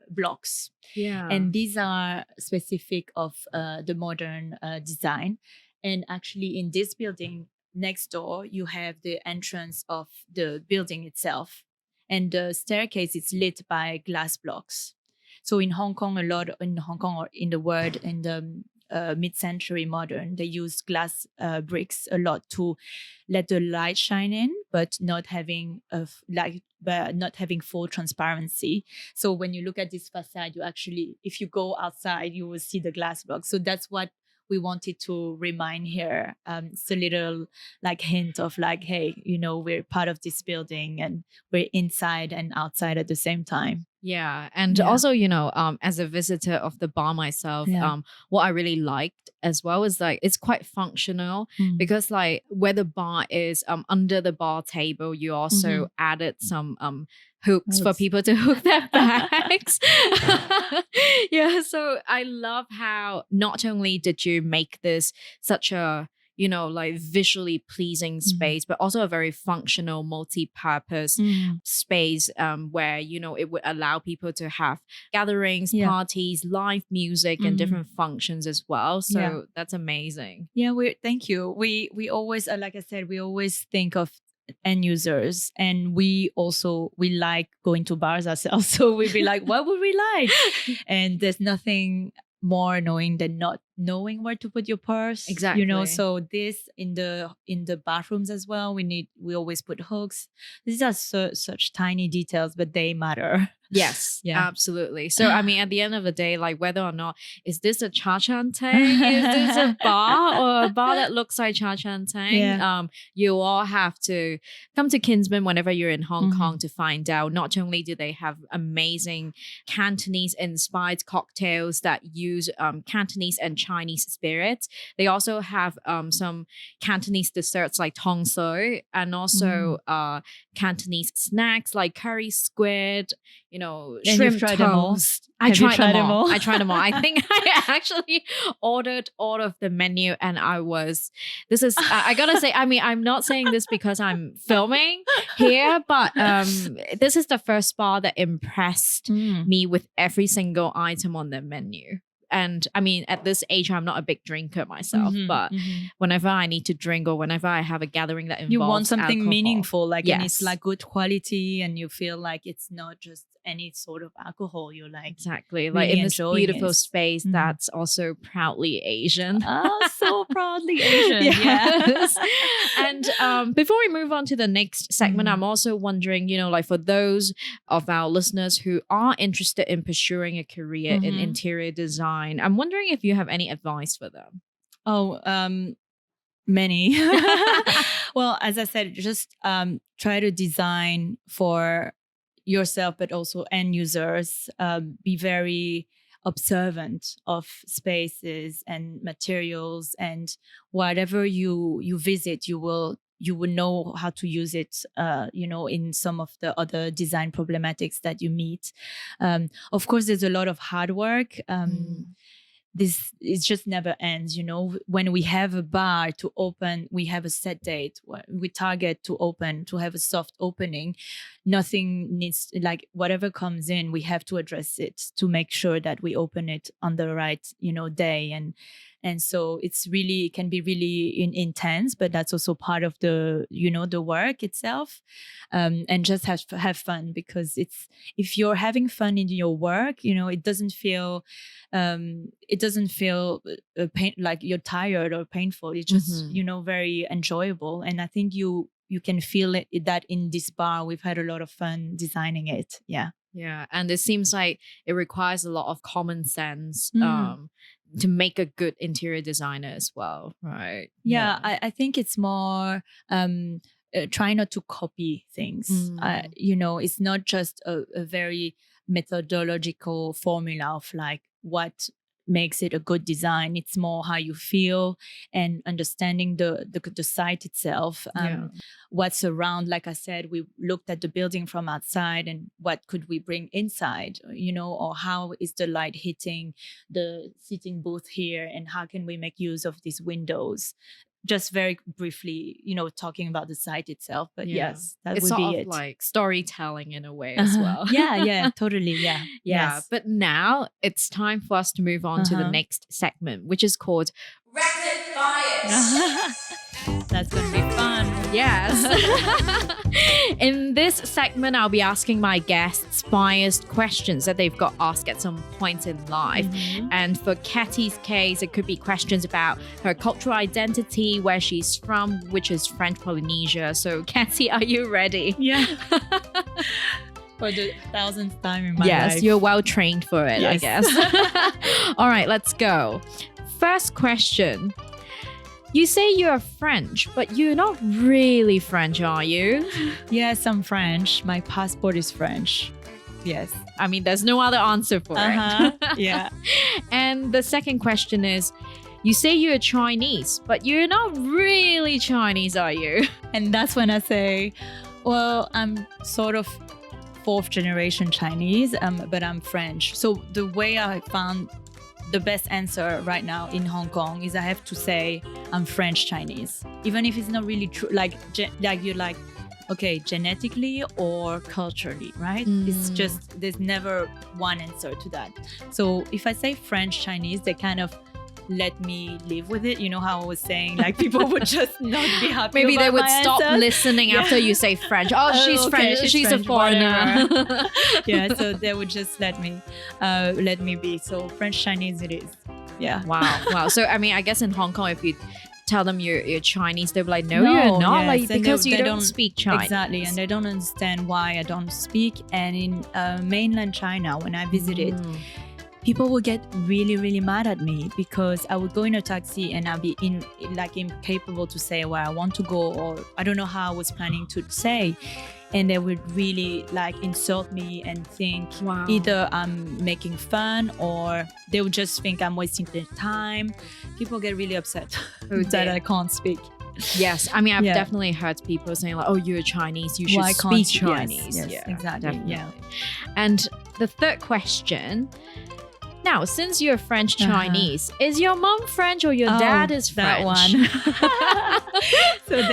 blocks. And these are specific of the modern design. And actually in this building, next door, you have the entrance of the building itself, and the staircase is lit by glass blocks. So in Hong Kong or in the world, in the mid-century modern, they use glass bricks a lot to let the light shine in, but not having full transparency. So when you look at this facade, you actually, if you go outside, you will see the glass blocks. So that's what we wanted to remind here. It's a little like hint of like, hey, we're part of this building and we're inside and outside at the same time. And also, as a visitor of the bar myself, what I really liked as well is like it's quite functional, because like where the bar is under the bar table, you also added some hooks for people to hook their bags. So I love how not only did you make this such a like visually pleasing space, but also a very functional, multi-purpose space where, it would allow people to have gatherings, parties, live music, and different functions as well. So that's amazing. Thank you. We always, like I said, we always think of end users, and we like going to bars ourselves. So we'd be like, what would we like? And there's nothing more annoying than not knowing where to put your purse. Exactly. So this in the bathrooms as well, we always put hooks. These are such tiny details, but they matter. Yes, Yeah. absolutely. So, I mean, at the end of the day, like whether or not, is this a cha-chan-tang? Is this a bar or a bar that looks like cha-chan-tang? Yeah. You all have to come to Kinsman whenever you're in Hong Kong to find out. Not only do they have amazing Cantonese-inspired cocktails that use Cantonese and Chinese spirits, they also have some Cantonese desserts like tong soi, and also Cantonese snacks like curry squid, you know, And shrimp you've tried them all? toast. I Have you tried tried them them all. all? I tried them all. I think I actually ordered all of the menu, and this is, I gotta say, I mean, I'm not saying this because I'm filming here, but this is the first bar that impressed me with every single item on the menu. And I mean, at this age, I'm not a big drinker myself, but whenever I need to drink or whenever I have a gathering that involves You want something alcohol, meaningful, like, and yes. it's like good quality, and you feel like it's not just any sort of alcohol. You're like, exactly, really like in this enjoying beautiful it. space that's also proudly Asian. oh, so proudly Asian. Yes. And before we move on to the next segment, I'm also wondering, you know, like for those of our listeners who are interested in pursuing a career in interior design, I'm wondering if you have any advice for them. Oh, many. Well, as I said, just try to design for yourself, but also end users. Be very observant of spaces and materials, and whatever you visit, you will know how to use it, you know, in some of the other design problematics that you meet. Of course, there's a lot of hard work. This it just never ends, you know. When we have a bar to open, we have a set date. We target to open, to have a soft opening. Nothing needs, like, whatever comes in, we have to address it to make sure that we open it on the right, you know, day. And so it can be really intense, but that's also part of the, you know, the work itself. And just have fun, because if you're having fun in your work, you know, it doesn't feel like you're tired or painful. It's just, you know, very enjoyable. And I think you can feel that in this bar. We've had a lot of fun designing it. Yeah. Yeah. And it seems like it requires a lot of common sense to make a good interior designer as well, right? Yeah. I think it's more try not to copy things. You know, it's not just a very methodological formula of like what makes it a good design. It's more how you feel and understanding the site itself, what's around. Like I said, we looked at the building from outside and what could we bring inside, you know, or how is the light hitting the sitting booth here, and how can we make use of these windows. Just very briefly, you know, talking about the site itself, but yes, that it's would sort be of it. like storytelling in a way as well. Yeah, totally. Yeah. Yes. But now it's time for us to move on to the next segment, which is called Rapid Fires. That's going to be fun. Yes. In this segment, I'll be asking my guests biased questions that they've got asked at some point in life. And for Ketty's case, it could be questions about her cultural identity, where she's from, which is French Polynesia. So, Ketty, are you ready? Yeah. For the 1000th time in my life. Yes, you're well trained for it, I guess. All right, let's go. First question. You say you're French, but you're not really French, are you? Yes, I'm French. My passport is French. Yes. I mean, there's no other answer for it. Yeah. And the second question is, you say you're Chinese, but you're not really Chinese, are you? And that's when I say, well, I'm sort of 4th generation Chinese, but I'm French. So the way I found the best answer right now in Hong Kong is I have to say I'm French Chinese, even if it's not really true. Like you're like, okay, genetically or culturally, right? It's just, there's never one answer to that. So if I say French Chinese, they kind of let me live with it. You know how I was saying, like, people would just not be happy. Maybe they would my stop answer. listening after you say French. Oh, she's okay, French. She's French, a foreigner. Yeah, so they would just let me be. So French Chinese it is. Yeah. Wow. So I mean, I guess in Hong Kong, if you tell them you're Chinese, they'll be like, no, you're not. Yes, like, and because you don't speak Chinese. Exactly. And they don't understand why I don't speak. And in mainland China, when I visited, people would get really, really mad at me because I would go in a taxi and I'd be incapable to say where I want to go, or I don't know how I was planning to say. And they would really like insult me and think either I'm making fun or they would just think I'm wasting their time. People get really upset that I can't speak. Yes, I mean, I've definitely heard people saying like, oh, you're Chinese, you should speak Chinese. Yes, exactly. Definitely. Yeah. And the third question, now, since you're French Chinese, is your mom French or your dad is French? That one. So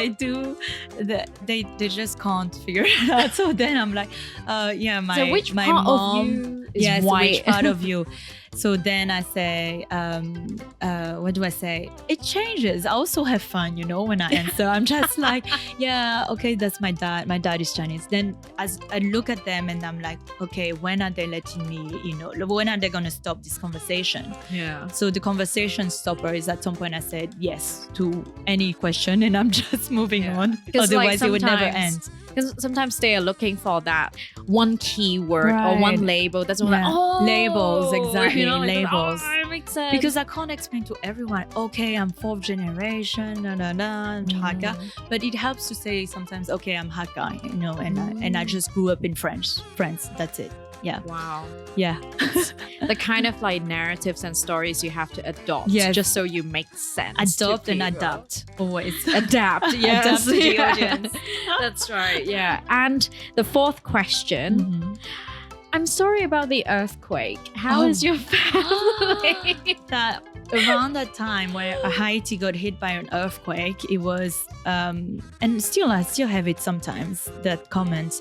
they just can't figure it out. So then I'm like, so which my part mom of you is white? Which part of you? So then I say, what do I say? It changes. I also have fun, when I answer. I'm just like, yeah, okay, that's my dad. My dad is Chinese. Then as I look at them and I'm like, okay, when are they letting me, when are they going to stop this conversation? Yeah. So the conversation stopper is at some point I said yes to any question and I'm just moving on. Otherwise it would never end. Because sometimes they are looking for that one keyword or one label. That's like, labels, exactly, labels. That makes sense. Because I can't explain to everyone, okay, I'm 4th generation, I'm Hakka. But it helps to say sometimes, okay, I'm Hakka, and I just grew up in France. That's it. Yeah. Wow. Yeah. The kind of like narratives and stories you have to adopt just so you make sense. Adopt and adapt. Always. Adapt. Yes. Adapt to the audience. That's right. Yeah. And the fourth question. I'm sorry about the earthquake. How is your family? That around that time where Haiti got hit by an earthquake, it was, and I still have it sometimes, that comment.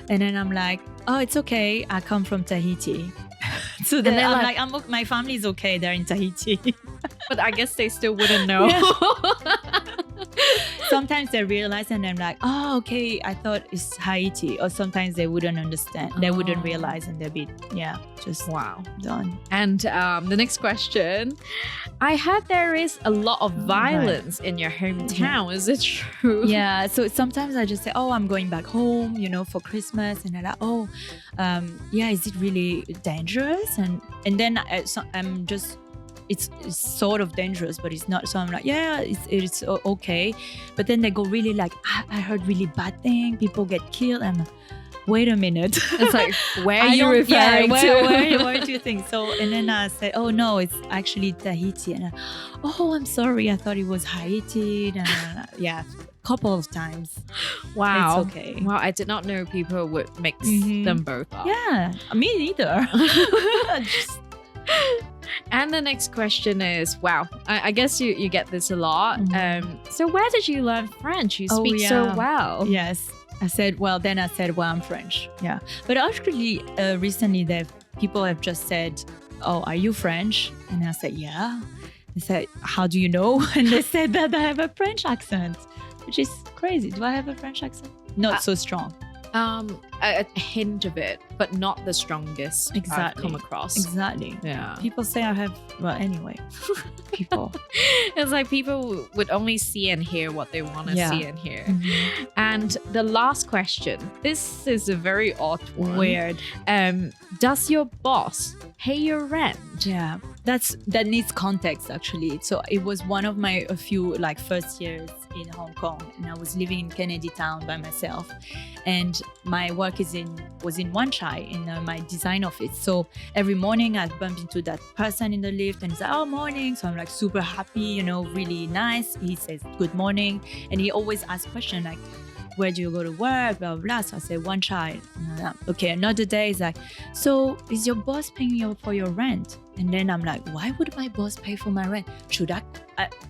And then I'm like, oh, it's okay. I come from Tahiti. So then I'm like, my family's okay. They're in Tahiti. But I guess they still wouldn't know. Sometimes they realize and I'm like, oh, okay, I thought it's Haiti. Or sometimes they wouldn't understand. They wouldn't realize and they'd be, just done. And the next question. I heard there is a lot of violence in your hometown. Is it true? Yeah. So sometimes I just say, oh, I'm going back home, for Christmas. And they're like, is it really dangerous? And then I'm just, it's sort of dangerous, but it's not. So I'm like, it's okay. But then they go really like, I heard really bad thing. People get killed. I'm like, wait a minute. It's like, where are you referring to? Where do you think? So, and then I said, oh no, it's actually Tahiti. And I'm sorry. I thought it was Haiti. Couple of times. Wow. It's okay. Wow, I did not know people would mix them both up. Yeah, me neither. And the next question is, wow, I guess you get this a lot. So where did you learn French? You speak so well. Yes. I said, I'm French. Yeah. But actually, recently, people have just said, oh, are you French? And I said, yeah. They said, how do you know? And they said that I have a French accent, which is crazy. Do I have a French accent? Not so strong. A hint of it, but not the strongest I've come across. Exactly. Yeah. People say I have, anyway, people. It's like people would only see and hear what they want to see and hear. And the last question, this is a very odd one. Weird. Does your boss pay your rent? Yeah. That needs context actually. So it was one of my few first years in Hong Kong, and I was living in Kennedy Town by myself, and my work was in Wan Chai in my design office. So every morning I'd bump into that person in the lift and he's like, oh, morning. So I'm like super happy, really nice. He says good morning, and he always asks questions like, where do you go to work, blah, blah, blah. So I say Wan Chai. Okay, another day is like, so is your boss paying you for your rent? And then I'm like, why would my boss pay for my rent? Should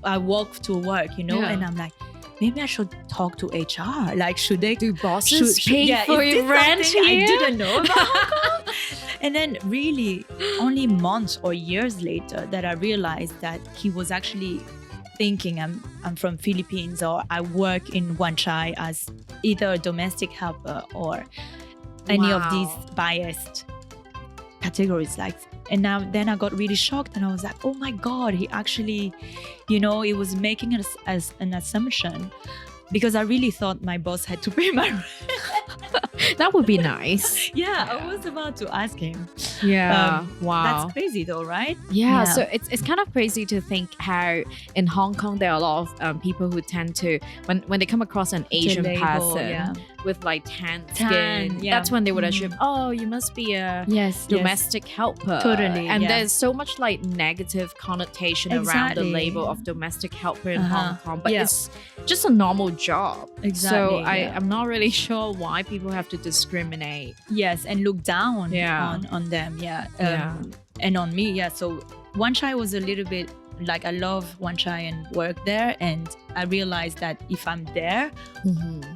I walk to work, And I'm like, maybe I should talk to HR. Like, should they? Do bosses pay for your rent here? I didn't know about Hong Kong. And then really only months or years later that I realized that he was actually thinking I'm from Philippines, or I work in Wan Chai as either a domestic helper or any of these biased categories. Like, And now then I got really shocked and I was like, oh my God, he actually, he was making it as an assumption, because I really thought my boss had to pay my rent. That would be nice. Yeah, I was about to ask him. Yeah. Wow. That's crazy though, right? Yeah. So it's kind of crazy to think how in Hong Kong there are a lot of people who tend to, when they come across an Asian person with like tan skin, that's when they would assume, oh, you must be a domestic helper. Totally. And there's so much like negative connotation around the label of domestic helper in Hong Kong, but it's just a normal job. Exactly. So I'm not really sure why people have to discriminate. Yes, and look down on them. And on me. So Wan Chai was a little bit like, I love Wan Chai and work there, and I realized that if I'm there,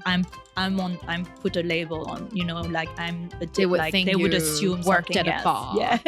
I'm put a label on, like I'm they would think they would assume worked at else. a bar. Yeah.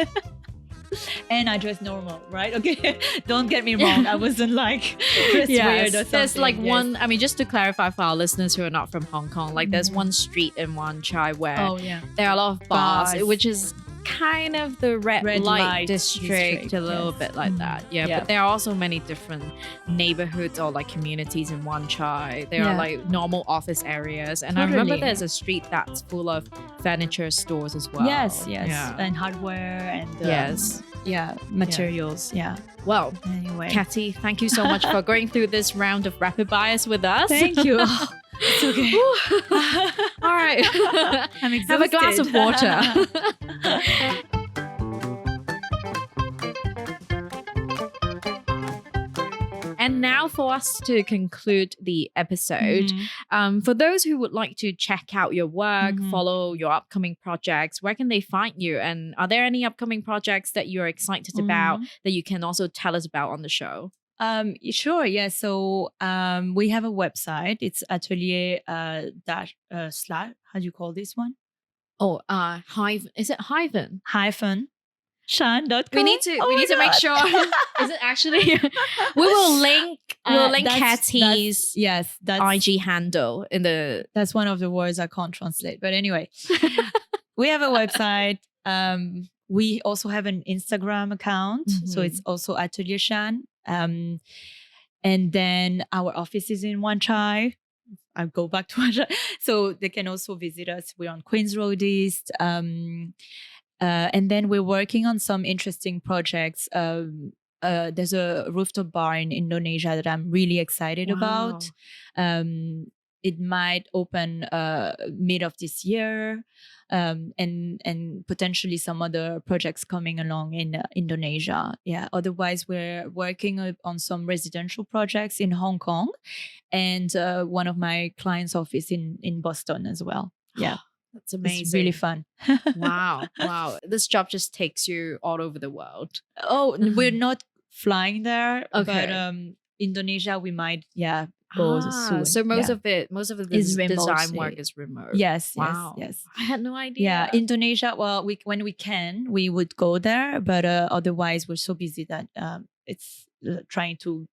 And I dress normal, right? Okay, don't get me wrong. I wasn't like dressed weird or something. There's like one, I mean, just to clarify for our listeners who are not from Hong Kong, like there's one street in Wan Chai where there are a lot of bars, which is kind of the red light district, a little bit like that. But there are also many different neighborhoods or like communities in Wan Chai. There are like normal office areas, and I remember there's a street that's full of furniture stores as well. Yes, and hardware and materials. Well, anyway, Ketty, thank you so much for going through this round of rapid bias with us. Thank you. It's okay. All right. I'm exhausted. Have a glass of water. And now for us to conclude the episode, for those who would like to check out your work, follow your upcoming projects, where can they find you? And are there any upcoming projects that you're excited about that you can also tell us about on the show? Sure. Yeah. So we have a website. It's atelier slash. How do you call this one? Oh, hyphen. Is it hyphen? Shan.com. We need to make sure. Is it actually? We will link. We'll link Ketty's IG handle in the. That's one of the words I can't translate. But anyway, we have a website. We also have an Instagram account, so it's also Atelier Shan. And then our office is in Wan Chai. I'll go back to Wan Chai. So they can also visit us. We're on Queen's Road East. And then we're working on some interesting projects. There's a rooftop bar in Indonesia that I'm really excited about. It might open mid of this year. And potentially some other projects coming along in Indonesia. Otherwise, we're working on some residential projects in Hong Kong, and one of my clients' office in Boston as well. That's amazing. It's really fun. Wow. This job just takes you all over the world. Oh, we're not flying there, but Indonesia we might go soon. So most of the design work is remote. Yes. Wow. Yes. I had no idea. Yeah, Indonesia. Well, when we can, we would go there, but otherwise we're so busy that it's trying to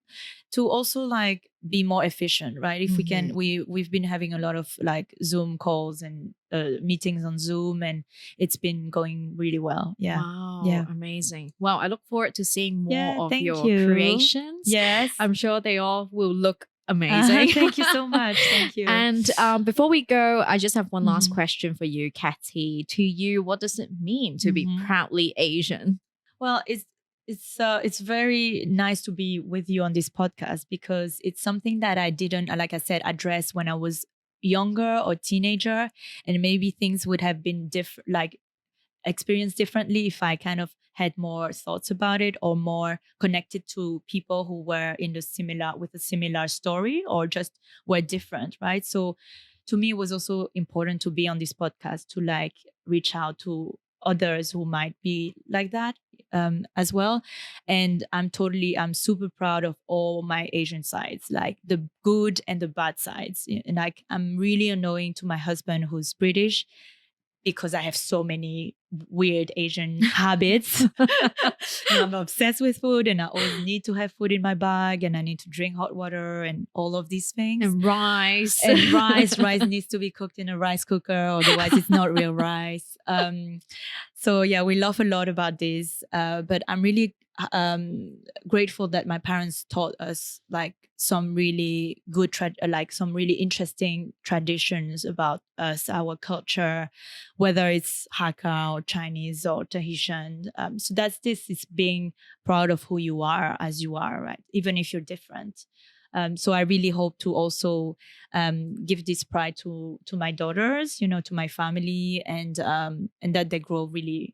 also like be more efficient, right? If we can, we've been having a lot of like Zoom calls and meetings on Zoom, and it's been going really well. Wow. Amazing. Well, I look forward to seeing more of your creations. Yes, I'm sure they all will look amazing. Thank you so much. Thank you. And before we go, I just have one last question for you, Ketty. To you, what does it mean to be proudly Asian? Well, it's very nice to be with you on this podcast, because it's something that I didn't, like I said, address when I was younger or teenager, and maybe things would have been different, like experienced differently if I kind of had more thoughts about it, or more connected to people who were with a similar story, or just were different, right? So to me, it was also important to be on this podcast to like reach out to others who might be like that as well. And I'm super proud of all my Asian sides, like the good and the bad sides. And like, I'm really annoying to my husband who's British, because I have so many weird Asian habits. I'm obsessed with food, and I always need to have food in my bag, and I need to drink hot water and all of these things. And rice. Rice needs to be cooked in a rice cooker, otherwise it's not real rice. So yeah, we laugh a lot about this, but I'm really grateful that my parents taught us like some really good, some really interesting traditions about us, our culture, whether it's Hakka or Chinese or Tahitian. So this is being proud of who you are as you are, right? Even if you're different. So I really hope to also give this pride to my daughters, to my family, and that they grow really,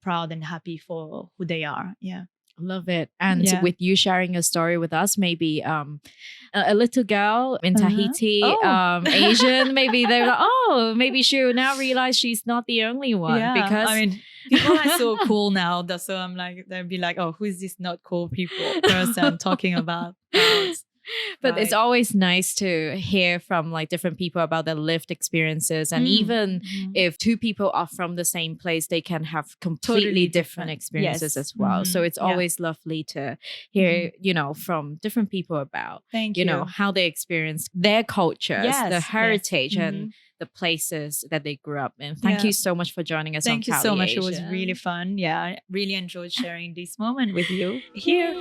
proud and happy for who they are. Yeah. Love it. And with you sharing a story with us, maybe a little girl in Tahiti, Asian, maybe they're like, maybe she'll now realize she's not the only one. Yeah. Because I mean, people are so cool now. So I'm like, they'll be like, oh, who is this not cool person talking about? But it's always nice to hear from like different people about their lived experiences. And even if two people are from the same place, they can have completely totally different experiences as well. So it's always lovely to hear, from different people about, how they experience their cultures, the heritage and the places that they grew up in. Thank you so much for joining us. Thank you so much. It was really fun. Yeah, I really enjoyed sharing this moment with you here.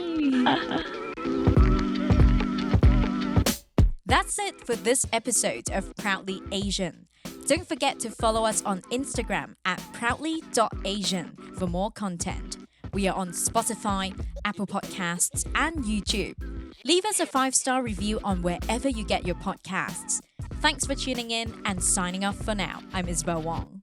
That's it for this episode of Proudly Asian. Don't forget to follow us on Instagram at proudly.asian for more content. We are on Spotify, Apple Podcasts, and YouTube. Leave us a 5-star review on wherever you get your podcasts. Thanks for tuning in and signing off for now. I'm Isabel Wong.